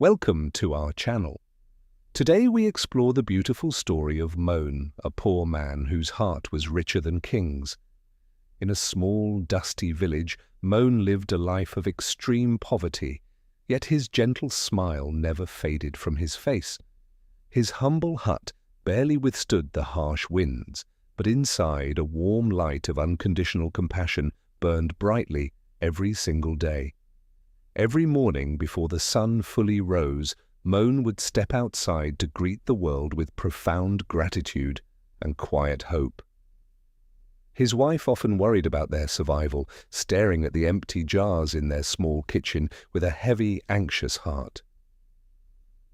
Welcome to our channel. Today we explore the beautiful story of Moan, a poor man whose heart was richer than kings. In a small, dusty village, Moan lived a life of extreme poverty, yet his gentle smile never faded from his face. His humble hut barely withstood the harsh winds, but inside a warm light of unconditional compassion burned brightly every single day. Every morning before the sun fully rose, Moan would step outside to greet the world with profound gratitude and quiet hope. His wife often worried about their survival, staring at the empty jars in their small kitchen with a heavy, anxious heart.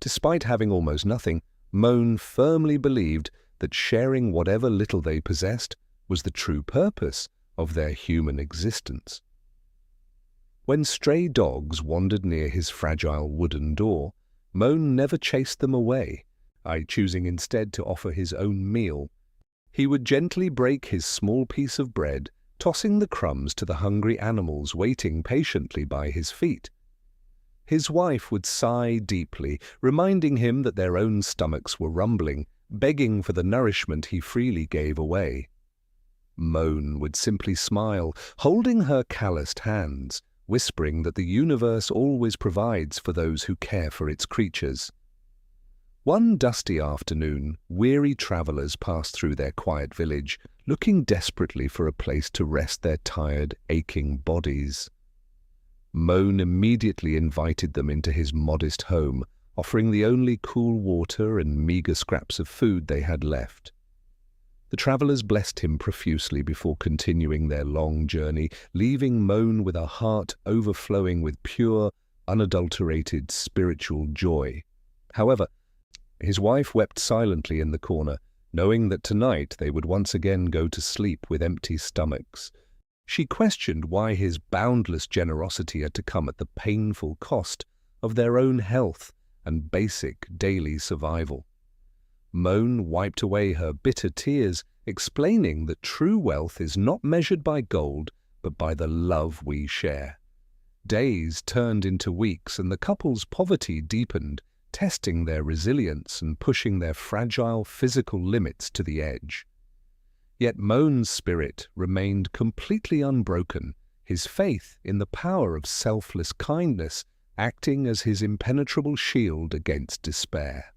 Despite having almost nothing, Moan firmly believed that sharing whatever little they possessed was the true purpose of their human existence. When stray dogs wandered near his fragile wooden door, Moan never chased them away, choosing instead to offer his own meal. He would gently break his small piece of bread, tossing the crumbs to the hungry animals waiting patiently by his feet. His wife would sigh deeply, reminding him that their own stomachs were rumbling, begging for the nourishment he freely gave away. Moan would simply smile, holding her calloused hands, whispering that the universe always provides for those who care for its creatures. One dusty afternoon, weary travelers passed through their quiet village, looking desperately for a place to rest their tired, aching bodies. Moan immediately invited them into his modest home, offering the only cool water and meager scraps of food they had left. The travelers blessed him profusely before continuing their long journey, leaving Moan with a heart overflowing with pure, unadulterated spiritual joy. However, his wife wept silently in the corner, knowing that tonight they would once again go to sleep with empty stomachs. She questioned why his boundless generosity had to come at the painful cost of their own health and basic daily survival. Moan wiped away her bitter tears, explaining that true wealth is not measured by gold, but by the love we share. Days turned into weeks, and the couple's poverty deepened, testing their resilience and pushing their fragile physical limits to the edge. Yet Moan's spirit remained completely unbroken, his faith in the power of selfless kindness acting as his impenetrable shield against despair.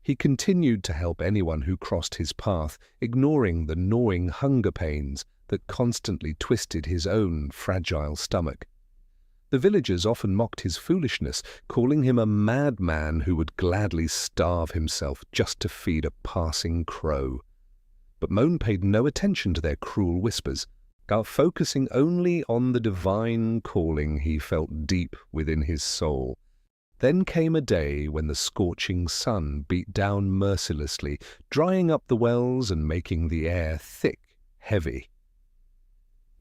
He continued to help anyone who crossed his path, ignoring the gnawing hunger pains that constantly twisted his own fragile stomach. The villagers often mocked his foolishness, calling him a madman who would gladly starve himself just to feed a passing crow. But Moan paid no attention to their cruel whispers, focusing only on the divine calling he felt deep within his soul. Then came a day when the scorching sun beat down mercilessly, drying up the wells and making the air thick, heavy.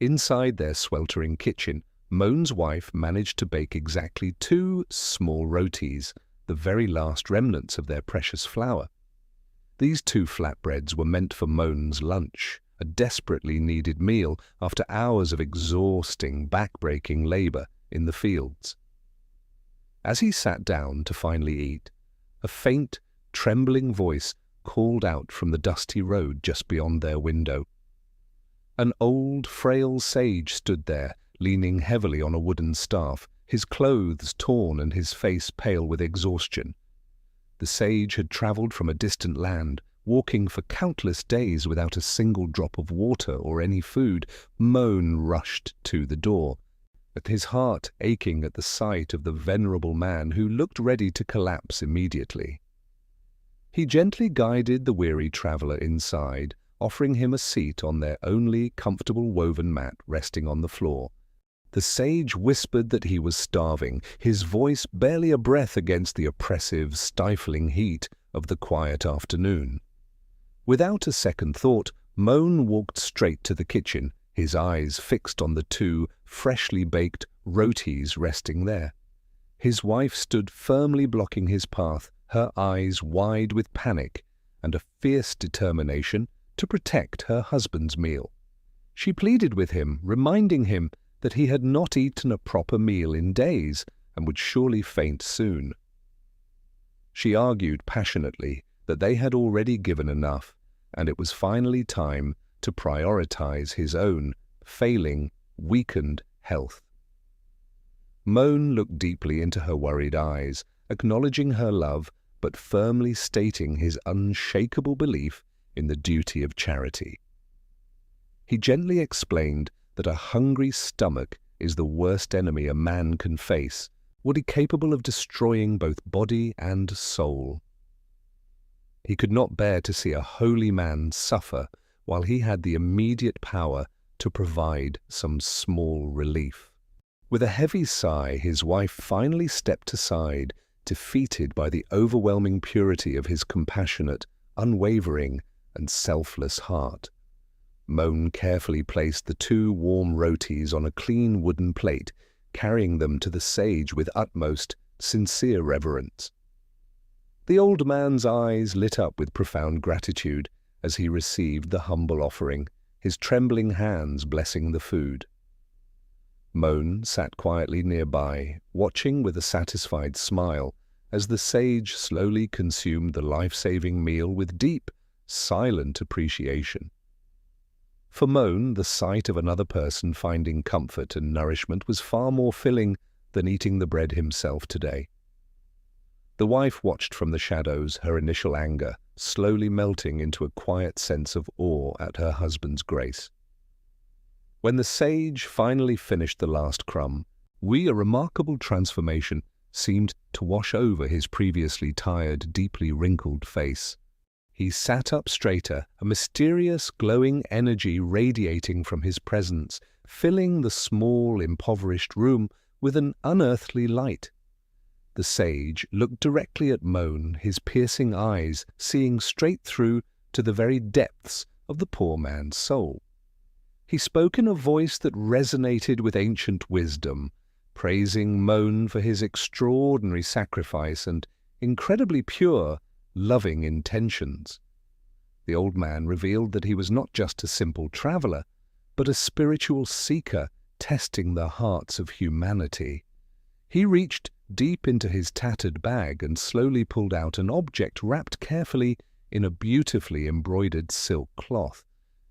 Inside their sweltering kitchen, Moan's wife managed to bake exactly 2 small rotis, the very last remnants of their precious flour. These 2 flatbreads were meant for Moan's lunch, a desperately needed meal after hours of exhausting, back-breaking labor in the fields. As he sat down to finally eat, a faint, trembling voice called out from the dusty road just beyond their window. An old, frail sage stood there, leaning heavily on a wooden staff, his clothes torn and his face pale with exhaustion. The sage had traveled from a distant land, walking for countless days without a single drop of water or any food. Moan rushed to the door, his heart aching at the sight of the venerable man who looked ready to collapse immediately. He gently guided the weary traveler inside, offering him a seat on their only comfortable woven mat resting on the floor. The sage whispered that he was starving, his voice barely a breath against the oppressive, stifling heat of the quiet afternoon. Without a second thought, Moan walked straight to the kitchen, his eyes fixed on the 2 freshly baked rotis resting there. His wife stood firmly blocking his path, her eyes wide with panic and a fierce determination to protect her husband's meal. She pleaded with him, reminding him that he had not eaten a proper meal in days and would surely faint soon. She argued passionately that they had already given enough, and it was finally time to prioritize his own failing, weakened health. Moan looked deeply into her worried eyes, acknowledging her love but firmly stating his unshakable belief in the duty of charity. He gently explained that a hungry stomach is the worst enemy a man can face, what is capable of destroying both body and soul. He could not bear to see a holy man suffer while he had the immediate power to provide some small relief. With a heavy sigh, his wife finally stepped aside, defeated by the overwhelming purity of his compassionate, unwavering, and selfless heart. Moan carefully placed the 2 warm rotis on a clean wooden plate, carrying them to the sage with utmost, sincere reverence. The old man's eyes lit up with profound gratitude as he received the humble offering, his trembling hands blessing the food. Moan sat quietly nearby, watching with a satisfied smile as the sage slowly consumed the life-saving meal with deep, silent appreciation. For Moan, the sight of another person finding comfort and nourishment was far more filling than eating the bread himself today. The wife watched from the shadows, her initial anger slowly melting into a quiet sense of awe at her husband's grace. When the sage finally finished the last crumb, a remarkable transformation seemed to wash over his previously tired, deeply wrinkled face. He sat up straighter, a mysterious, glowing energy radiating from his presence, filling the small, impoverished room with an unearthly light. The sage looked directly at Moan, his piercing eyes seeing straight through to the very depths of the poor man's soul. He spoke in a voice that resonated with ancient wisdom, praising Moan for his extraordinary sacrifice and incredibly pure, loving intentions. The old man revealed that he was not just a simple traveler, but a spiritual seeker testing the hearts of humanity. He reached deep into his tattered bag and slowly pulled out an object wrapped carefully in a beautifully embroidered silk cloth.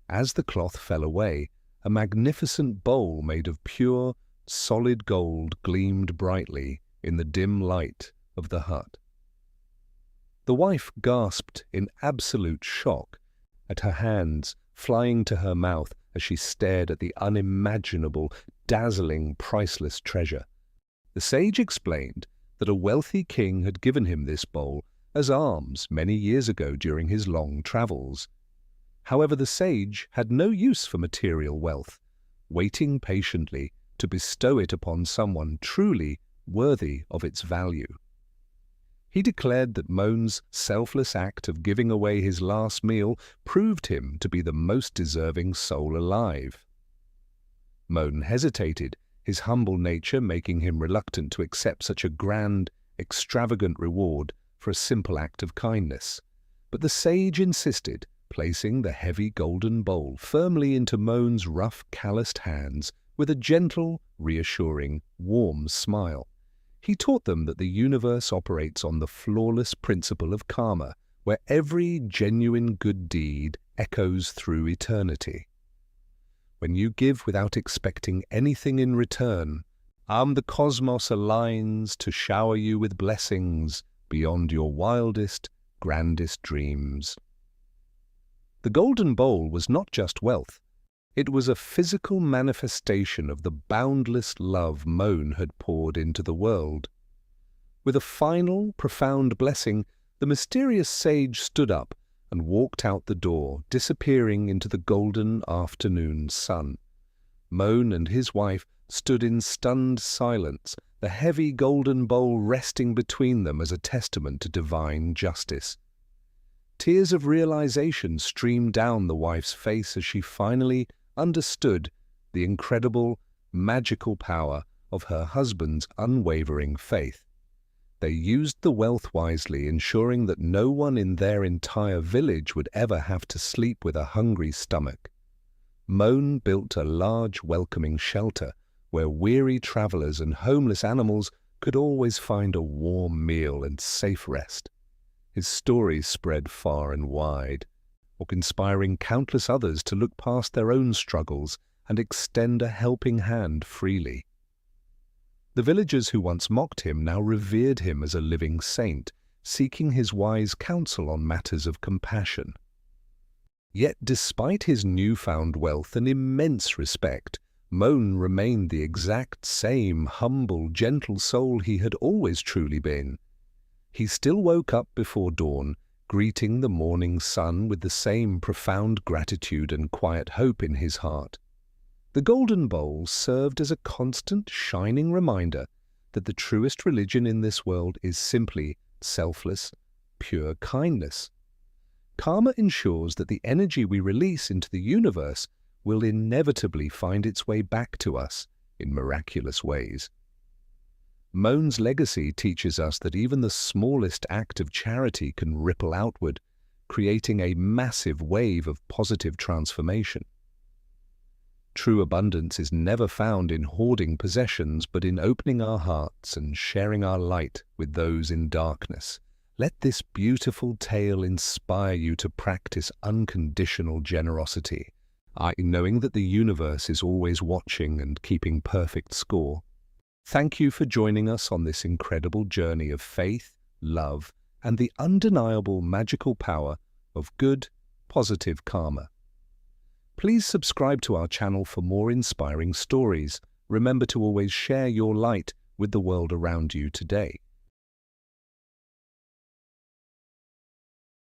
As the cloth fell away, a magnificent bowl made of pure, solid gold gleamed brightly in the dim light of the hut. The wife gasped in absolute shock at her hands flying to her mouth as she stared at the unimaginable, dazzling, priceless treasure. The sage explained that a wealthy king had given him this bowl as alms many years ago during his long travels. However, the sage had no use for material wealth, waiting patiently to bestow it upon someone truly worthy of its value. He declared that Moan's selfless act of giving away his last meal proved him to be the most deserving soul alive. Moan hesitated, his humble nature making him reluctant to accept such a grand, extravagant reward for a simple act of kindness. But the sage insisted, placing the heavy golden bowl firmly into Moan's rough, calloused hands with a gentle, reassuring, warm smile. He taught them that the universe operates on the flawless principle of karma, where every genuine good deed echoes through eternity. When you give without expecting anything in return, the cosmos aligns to shower you with blessings beyond your wildest, grandest dreams. The golden bowl was not just wealth. It was a physical manifestation of the boundless love Moan had poured into the world. With a final, profound blessing, the mysterious sage stood up and walked out the door, disappearing into the golden afternoon sun. Moan and his wife stood in stunned silence, the heavy golden bowl resting between them as a testament to divine justice. Tears of realization streamed down the wife's face as she finally understood the incredible, magical power of her husband's unwavering faith. They used the wealth wisely, ensuring that no one in their entire village would ever have to sleep with a hungry stomach. Moan built a large, welcoming shelter where weary travelers and homeless animals could always find a warm meal and safe rest. His story spread far and wide, inspiring countless others to look past their own struggles and extend a helping hand freely. The villagers who once mocked him now revered him as a living saint, seeking his wise counsel on matters of compassion. Yet despite his newfound wealth and immense respect, Moan remained the exact same humble, gentle soul he had always truly been. He still woke up before dawn, greeting the morning sun with the same profound gratitude and quiet hope in his heart. The golden bowl served as a constant, shining reminder that the truest religion in this world is simply selfless, pure kindness. Karma ensures that the energy we release into the universe will inevitably find its way back to us in miraculous ways. Moan's legacy teaches us that even the smallest act of charity can ripple outward, creating a massive wave of positive transformation. True abundance is never found in hoarding possessions, but in opening our hearts and sharing our light with those in darkness. Let this beautiful tale inspire you to practice unconditional generosity, knowing that the universe is always watching and keeping perfect score. Thank you for joining us on this incredible journey of faith, love, and the undeniable magical power of good, positive karma. Please subscribe to our channel for more inspiring stories. Remember to always share your light with the world around you today.